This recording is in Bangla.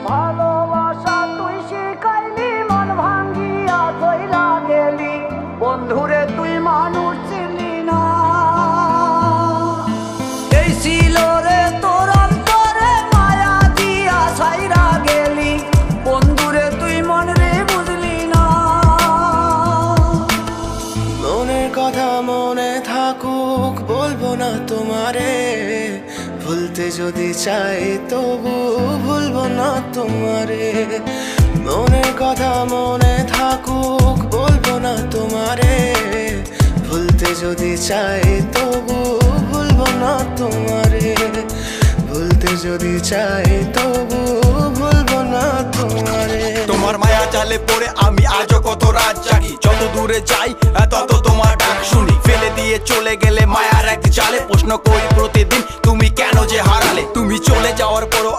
ভালোবাসা তুই শিখাইলি, মন ভাঙ্গিয়া চইলা গেলি, বন্ধুরে তুই মানুষ চিনলি না। এই ছিল রে তোর অন্তরে মায়া দিয়া ছাইরা গেলি, বন্ধুরে তুই মন রে বুঝলি না। মনের কথা মনে থাকুক বলবো না তোমারে, ভুলতে যদি চাই তবু ভুলবো না তোমারে। মনের কথা মনে থাকুক বলবো না তোমারে, ভুলতে যদি চাই তবু ভুলবো না তোমারে। ভুলতে যদি চাই তবু ভুলবো না তোমারে। তোমার মায়া জালে পড়ে আমি আজও কত রাত জাগি, যত দূরে যাই তত তোমার ডাক শুনি। ফেলে দিয়ে চলে গেলে মায়ার এক জালে, প্রশ্ন করি প্রতিদিন তুমি কেন যে হারালে। তুমি চলে যাওয়ার পরও